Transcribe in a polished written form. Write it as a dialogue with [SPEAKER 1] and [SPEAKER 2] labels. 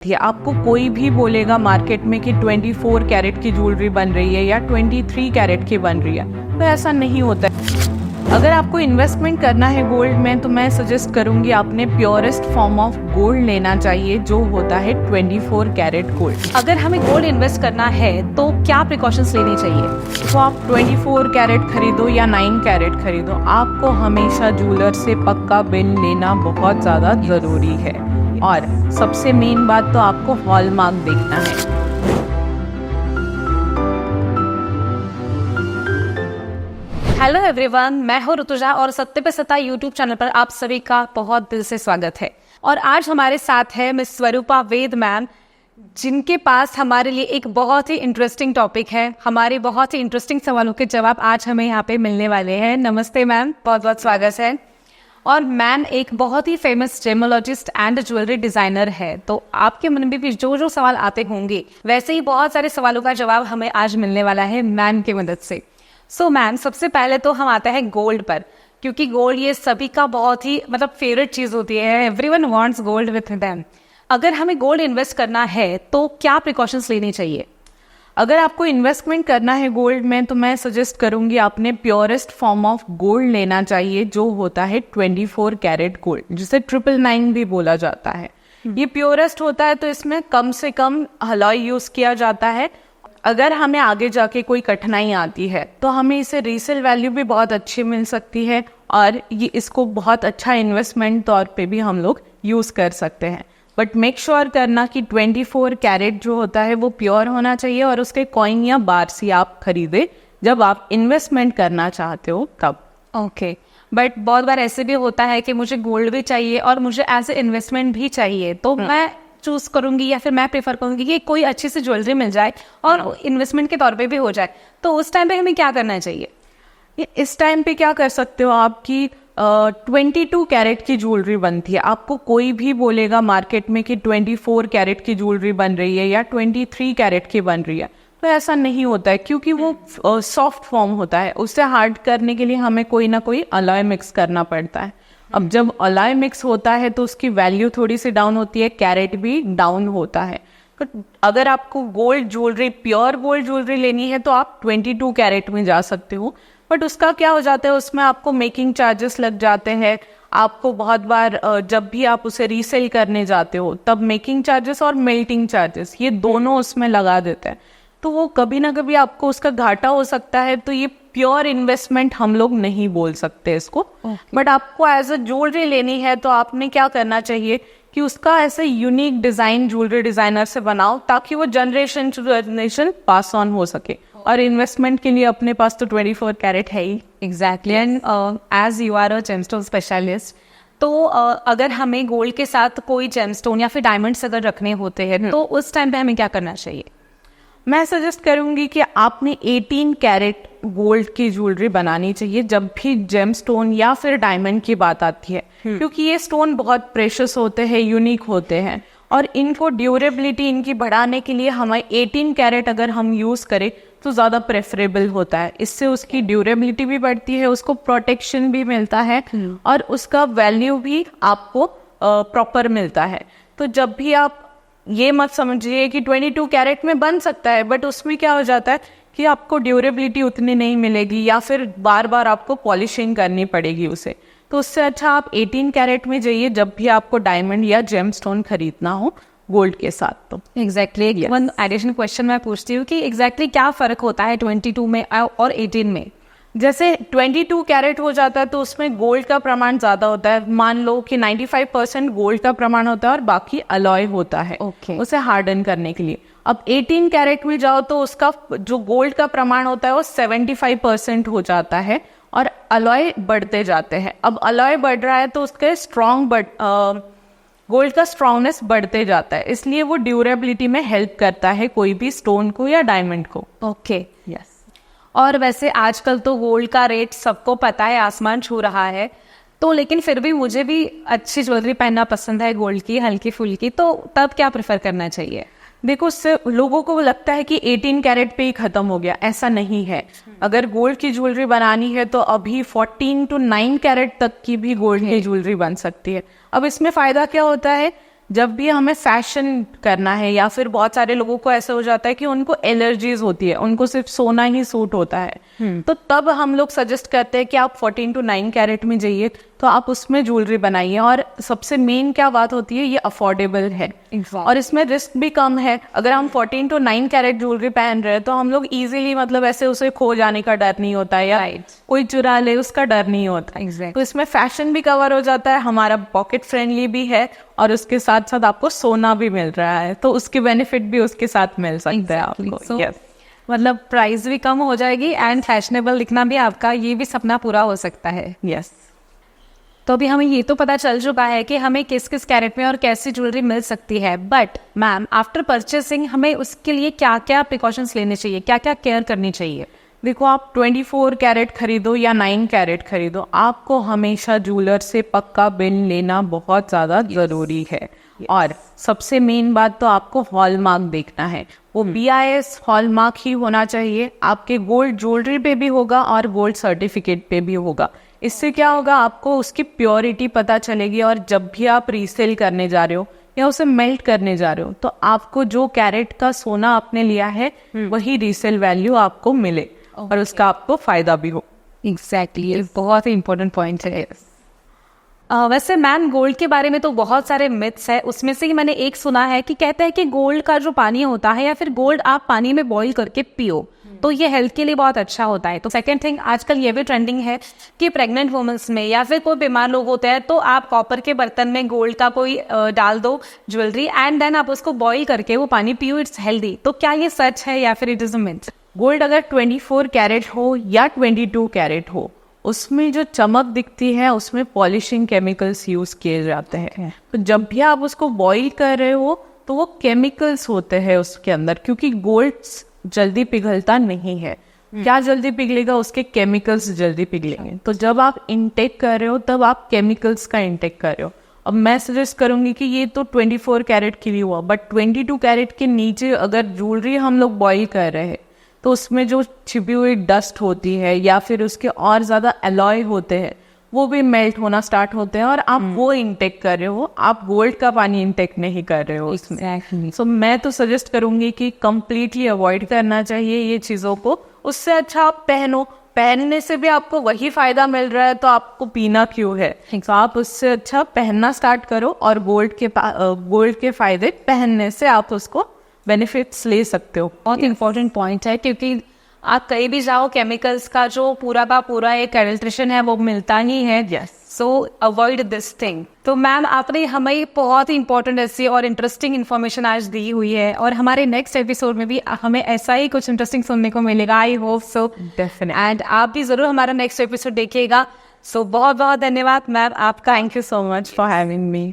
[SPEAKER 1] थी। आपको कोई भी बोलेगा मार्केट में कि 24 कैरेट की ज्वेलरी बन रही है या 23 कैरेट की बन रही है, तो ऐसा नहीं होता है। अगर आपको इन्वेस्टमेंट करना है गोल्ड में, तो मैं सजेस्ट करूंगी आपने प्योरेस्ट फॉर्म ऑफ गोल्ड लेना चाहिए, जो होता है 24 कैरेट गोल्ड।
[SPEAKER 2] अगर हमें गोल्ड इन्वेस्ट करना है तो क्या प्रिकॉशंस लेनी चाहिए?
[SPEAKER 1] तो आप 24 कैरेट खरीदो या 9 कैरेट खरीदो, आपको हमेशा ज्वेलर से पक्का बिल लेना बहुत ज़्यादा ज़रूरी है। और सबसे मेन बात तो आपको हॉलमार्क देखना है।
[SPEAKER 2] हेलो एवरीवन, मैं हूं ऋतुजा और सत्य पे सत्ता यूट्यूब चैनल पर आप सभी का बहुत दिल से स्वागत है। और आज हमारे साथ है मिस स्वरूपा वेद मैम, जिनके पास हमारे लिए एक बहुत ही इंटरेस्टिंग टॉपिक है। हमारे बहुत ही इंटरेस्टिंग सवालों के जवाब आज हमें यहाँ पे मिलने वाले हैं। नमस्ते मैम, बहुत बहुत स्वागत है। और मैम एक बहुत ही famous gemologist and jewellery designer है, तो आपके मन में भी जो जो सवाल आते होंगे वैसे ही बहुत सारे सवालों का जवाब हमें आज मिलने वाला है मैम की मदद से। सो मैम, सबसे पहले तो हम आते हैं गोल्ड पर, क्योंकि गोल्ड ये सभी का बहुत ही फेवरेट चीज होती है। Everyone wants gold with them. अगर हमें गोल्ड इन्वेस्ट करना है तो क्या प्रिकॉशंस लेनी चाहिए?
[SPEAKER 1] अगर आपको इन्वेस्टमेंट करना है गोल्ड में, तो मैं सजेस्ट करूंगी आपने प्योरेस्ट फॉर्म ऑफ गोल्ड लेना चाहिए, जो होता है 24 कैरेट गोल्ड, जिसे 999 भी बोला जाता है। ये प्योरेस्ट होता है, तो इसमें कम से कम हलॉय यूज किया जाता है। अगर हमें आगे जाके कोई कठिनाई आती है तो हमें इसे रीसेल वैल्यू भी बहुत अच्छी मिल सकती है, और ये इसको बहुत अच्छा इन्वेस्टमेंट तौर पे भी हम लोग यूज़ कर सकते हैं। बट मेक श्योर करना कि 24 कैरेट जो होता है वो प्योर होना चाहिए, और उसके कॉइन या बार्स ही आप खरीदे जब आप इन्वेस्टमेंट करना चाहते हो तब।
[SPEAKER 2] ओके, बट बहुत बार ऐसे भी होता है कि मुझे गोल्ड भी चाहिए और मुझे एज ए इन्वेस्टमेंट भी चाहिए, तो मैं चूज करूंगी या फिर मैं प्रेफर करूंगी कि कोई अच्छी सी ज्वेलरी मिल जाए और इन्वेस्टमेंट के तौर पे भी हो जाए, तो उस टाइम पे हमें क्या करना चाहिए?
[SPEAKER 1] इस टाइम पे क्या कर सकते हो, आपकी 22 कैरेट की ज्वेलरी बनती है। आपको कोई भी बोलेगा मार्केट में कि 24 कैरेट की ज्वेलरी बन रही है या 23 कैरेट की बन रही है, तो ऐसा नहीं होता है, क्योंकि वो सॉफ्ट फॉर्म होता है। उसे हार्ड करने के लिए हमें कोई ना कोई अलॉय मिक्स करना पड़ता है। अब जब अलॉय मिक्स होता है तो उसकी वैल्यू थोड़ी सी डाउन होती है, कैरेट भी डाउन होता है। तो अगर आपको gold jewellery, pure gold jewellery लेनी है, तो आप 22 कैरेट में जा सकते हो। बट उसका क्या हो जाता है, उसमें आपको मेकिंग चार्जेस लग जाते हैं। आपको बहुत बार जब भी आप उसे रीसेल करने जाते हो तब मेकिंग चार्जेस और मेल्टिंग चार्जेस, ये दोनों उसमें लगा देते हैं, तो वो कभी ना कभी आपको उसका घाटा हो सकता है। तो ये प्योर इन्वेस्टमेंट हम लोग नहीं बोल सकते इसको। बट आपको एज अ ज्वेलरी लेनी है, तो आपने क्या करना चाहिए कि उसका ऐसे यूनिक डिजाइन ज्वेलरी डिजाइनर से बनाओ, ताकि वो generation to generation pass on हो सके। और इन्वेस्टमेंट के लिए अपने पास तो 24 कैरेट है ही।
[SPEAKER 2] Exactly. And as you are a gemstone specialist, तो अगर हमें गोल्ड के साथ कोई जेमस्टोन या फिर डायमंड्स अगर रखने होते हैं, तो उस टाइम पे हमें क्या करना चाहिए?
[SPEAKER 1] मैं सजेस्ट करूंगी कि आपने 18 कैरेट गोल्ड की ज्वेलरी बनानी चाहिए जब भी जेमस्टोन या फिर डायमंड की बात आती है, क्योंकि ये स्टोन बहुत प्रेशियस होते हैं, यूनिक होते हैं, और इनको ड्यूरेबिलिटी इनकी बढ़ाने के लिए हमें 18 कैरेट अगर हम यूज़ करें तो ज़्यादा प्रेफरेबल होता है। इससे उसकी ड्यूरेबिलिटी भी बढ़ती है, उसको प्रोटेक्शन भी मिलता है, और उसका वैल्यू भी आपको प्रॉपर मिलता है। तो जब भी आप ये मत समझिए कि 22 कैरेट में बन सकता है, बट उसमें क्या हो जाता है कि आपको ड्यूरेबिलिटी उतनी नहीं मिलेगी, या फिर बार बार आपको पॉलिशिंग करनी पड़ेगी उसे। तो उससे अच्छा आप 18 कैरेट में जाइए जब भी आपको डायमंड या जेमस्टोन खरीदना हो गोल्ड के साथ। तो
[SPEAKER 2] एग्जैक्टली वन एडिशनल क्वेश्चन मैं पूछती हूँ कि एग्जैक्टली क्या फ़र्क होता है 22 में और 18 में?
[SPEAKER 1] जैसे 22 कैरेट हो जाता है तो उसमें गोल्ड का प्रमाण ज़्यादा होता है। मान लो कि 95% गोल्ड का प्रमाण होता है और बाकी अलॉय होता है उसे हार्डन करने के लिए। अब 18 कैरेट में जाओ तो उसका जो गोल्ड का प्रमाण होता है वो 75% हो जाता है, और अलॉय बढ़ते जाते हैं। अब अलॉय बढ़ रहा है तो उसके गोल्ड का स्ट्रॉन्गनेस बढ़ते जाता है, इसलिए वो ड्यूरेबिलिटी में हेल्प करता है कोई भी स्टोन को या डायमंड को।
[SPEAKER 2] Okay, yes. और वैसे आजकल तो गोल्ड का रेट सबको पता है, आसमान छू रहा है, तो लेकिन फिर भी मुझे भी अच्छी ज्वेलरी पहनना पसंद है, गोल्ड की, हल्की फुल्की, तो तब क्या प्रेफर करना चाहिए?
[SPEAKER 1] देखो, उससे लोगों को लगता है कि 18 कैरेट पे ही खत्म हो गया, ऐसा नहीं है। अगर गोल्ड की ज्वेलरी बनानी है तो अभी 14 to 9 कैरेट तक की भी गोल्ड की ज्वेलरी बन सकती है। अब इसमें फायदा क्या होता है जब भी हमें फैशन करना है या फिर बहुत सारे लोगों को ऐसा हो जाता है कि उनको एलर्जीज होती है, उनको सिर्फ सोना ही सूट होता है, तो तब हम लोग सजेस्ट करते हैं कि आप 14 to 9 कैरेट में जाइए, तो आप उसमें ज्वेलरी बनाइए। और सबसे मेन क्या बात होती है, ये अफोर्डेबल है और इसमें रिस्क भी कम है। अगर हम 14 to 9 कैरेट ज्वेलरी पहन रहे हैं तो हम लोग इजीली मतलब ऐसे उसे खो जाने का डर नहीं होता है या कोई चुरा ले उसका डर नहीं होता। तो इसमें फैशन भी कवर हो जाता है, हमारा पॉकेट फ्रेंडली भी है और उसके साथ साथ आपको सोना भी मिल रहा है, तो उसके बेनिफिट भी उसके साथ मिल सकते हैं आपको।
[SPEAKER 2] मतलब प्राइस भी कम हो जाएगी एंड फैशनेबल दिखना भी आपका ये भी सपना पूरा हो सकता है।
[SPEAKER 1] यस।
[SPEAKER 2] तो अभी हमें ये तो पता चल चुका है कि हमें किस किस कैरेट में और कैसी ज्वेलरी मिल सकती है, बट मैम आफ्टर परचेसिंग हमें उसके लिए क्या क्या प्रिकॉशंस लेने चाहिए, क्या क्या केयर करनी चाहिए?
[SPEAKER 1] देखो, आप 24 कैरेट खरीदो या 9 कैरेट खरीदो, आपको हमेशा ज्वेलर से पक्का बिल लेना बहुत ज़्यादा ज़रूरी है। और सबसे मेन बात तो आपको हॉलमार्क देखना है, वो BIS हॉलमार्क ही होना चाहिए। आपके गोल्ड ज्वेलरी पे भी होगा और गोल्ड सर्टिफिकेट पे भी होगा। इससे क्या होगा, आपको उसकी प्योरिटी पता चलेगी और जब भी आप रीसेल करने जा रहे हो या उसे मेल्ट करने जा रहे हो तो आपको जो कैरेट का सोना आपने लिया है वही रीसेल वैल्यू आपको मिले और उसका आपको फायदा भी हो।
[SPEAKER 2] एग्जैक्टली, बहुत ही इंपॉर्टेंट पॉइंट है। वैसे मैम गोल्ड के बारे में तो बहुत सारे मिथ्स है, उसमें से ही मैंने एक सुना है कि कहते हैं कि गोल्ड का जो पानी होता है या फिर गोल्ड आप पानी में बॉईल करके पियो तो ये हेल्थ के लिए बहुत अच्छा होता है। तो सेकंड थिंग, आजकल ये भी ट्रेंडिंग है कि प्रेग्नेंट वुमेन्स में या फिर कोई बीमार लोग होते हैं तो आप कॉपर के बर्तन में गोल्ड का कोई डाल दो ज्वेलरी एंड देन आप उसको बॉईल करके वो पानी पियो, इट्स हेल्दी। तो क्या ये सच है या फिर it is a myth?
[SPEAKER 1] Gold अगर 24 कैरेट हो या 22 कैरेट हो, उसमें जो चमक दिखती है उसमें पॉलिशिंग केमिकल्स यूज किए जाते हैं। तो जब भी आप उसको बॉईल कर रहे हो तो वो केमिकल्स होते हैं उसके अंदर, क्योंकि गोल्ड जल्दी पिघलता नहीं है। क्या जल्दी पिघलेगा, उसके केमिकल्स जल्दी पिघलेंगे। तो जब आप इनटेक कर रहे हो तब आप केमिकल्स का इनटेक कर रहे हो। अब मैं सजेस्ट करूंगी कि ये तो 24 कैरेट के लिए हुआ, बट 22 कैरेट के नीचे अगर ज्वेलरी हम लोग बॉईल कर रहे हैं तो उसमें जो छिपी हुई डस्ट होती है या फिर उसके और ज़्यादा अलॉय होते हैं वो भी मेल्ट होना स्टार्ट होते हैं और आप वो इनटेक कर रहे हो, आप गोल्ड का पानी इनटेक नहीं कर रहे हो उसमें। सो मैं तो सजेस्ट करूंगी कि कंप्लीटली अवॉइड करना चाहिए ये चीज़ों को। उससे अच्छा आप पहनो, पहनने से भी आपको वही फायदा मिल रहा है तो आपको पीना क्यों है। तो आप उससे अच्छा पहनना स्टार्ट करो और गोल्ड के फायदे पहनने से आप उसको बेनिफिट्स ले सकते हो।
[SPEAKER 2] बहुत इंपॉर्टेंट पॉइंट है, क्योंकि आप कहीं भी जाओ केमिकल्स का जो पूरा का पूरा एक एडल्ट्रेशन है वो मिलता ही है। सो अवॉइड दिस थिंग। तो मैम आपने हमें बहुत ही इंपॉर्टेंट ऐसी और इंटरेस्टिंग इन्फॉर्मेशन आज दी हुई है और हमारे नेक्स्ट एपिसोड में भी हमें ऐसा ही कुछ इंटरेस्टिंग सुनने को मिलेगा। I hope so,
[SPEAKER 1] definitely.
[SPEAKER 2] And आप भी जरूर हमारा नेक्स्ट एपिसोड देखिएगा। सो बहुत बहुत धन्यवाद मैम आपका।
[SPEAKER 1] Thank you so much for having me.